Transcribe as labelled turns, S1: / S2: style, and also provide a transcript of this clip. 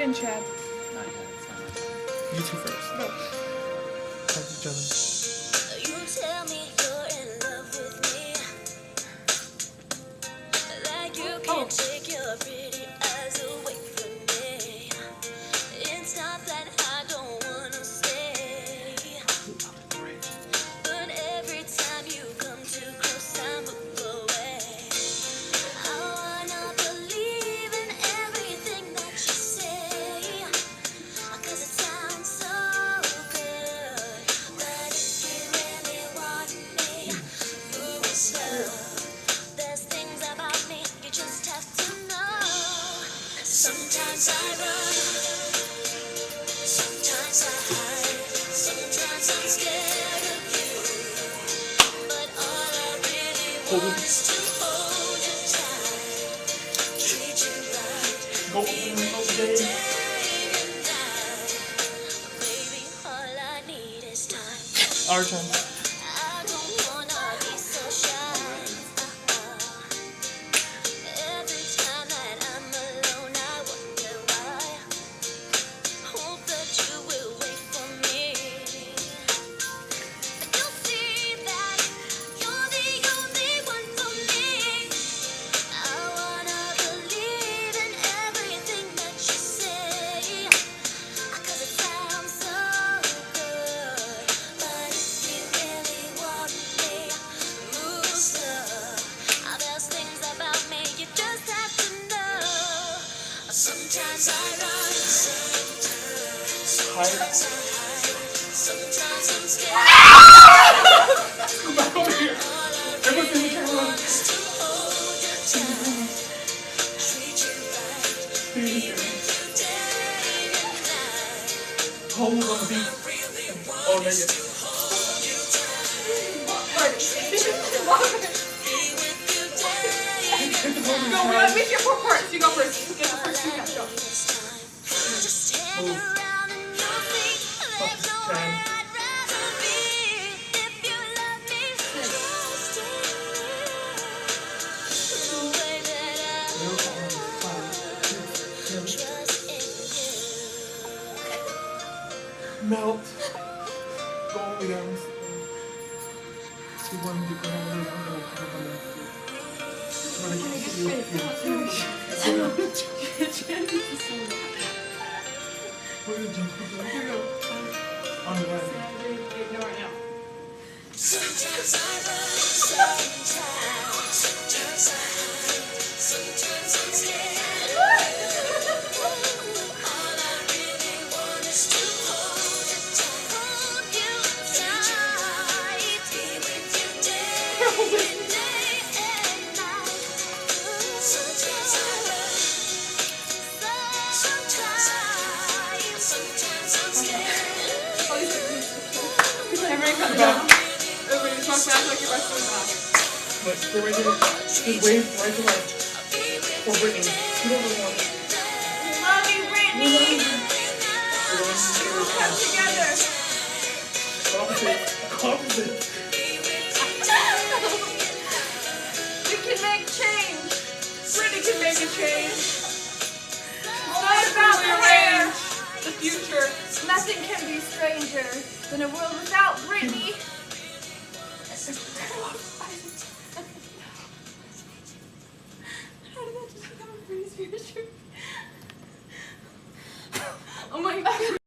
S1: and Chad.
S2: Not yet, it's not.
S3: You two first.
S1: Go.
S3: Touch each other.
S4: You tell me you're in love with me, like you can't take your pretty eyes away from me. It's not that I don't wanna stay, but every time you come too close, I move away. I wanna believe in everything that you say, 'cause it sounds so good. But if you really want me, move slow. There's things about me you just have to know. Sometimes I run, sometimes I hide, sometimes I'm scared of you. But all I really want is to hold you tight, treat you right,
S3: Go
S4: be
S3: over
S4: with
S3: those
S4: you
S3: days.
S4: day and night. Baby, all I need is time.
S3: Our turn.
S4: I don't wanna be so shy. Every time that I'm alone, I wonder why. Hope that you will wait for me. You'll see that you're the only one for me. I wanna believe in everything that you say, 'cause it sounds so good. But if you really want me, move slow. There's things about me you just have to know. Sometimes I run, sometimes I hide, sometimes I'm scared.
S3: Come back over here. Everyone's in the camera.
S4: Want is to hold you tight, treat you right, be with you day and night.
S3: Hold on the beat. Oh, no, yeah.
S1: Go, make your four parts. You go first. You get the first two. Go.
S4: Just stand around and you'll see there's nowhere I'd rather be. If you love me, trust in the way that I trust in you.
S3: Melt. Go all the way down. See one you go all the way down. Where did you jump? On the line.
S1: Ignore it now.
S4: Sometimes I run, sometimes I hide, sometimes I'm scared. All I really want is to hold you tight, be with you day and night. Sometimes I run, sometimes I'm scared.
S1: Everybody come down. Everybody just walk back like your best friend's back.
S3: Look, they're right there. Just wave right to left. For Brittany. You don't really want it.
S1: Love you, Brittany. Come together.
S3: Opposite. Opposite.
S1: We can make change. Brittany can make a change. It's not about the hair. The future. Nothing can be stranger than a world without Brittany. How did that just become a freeze for your shirt? Oh my god.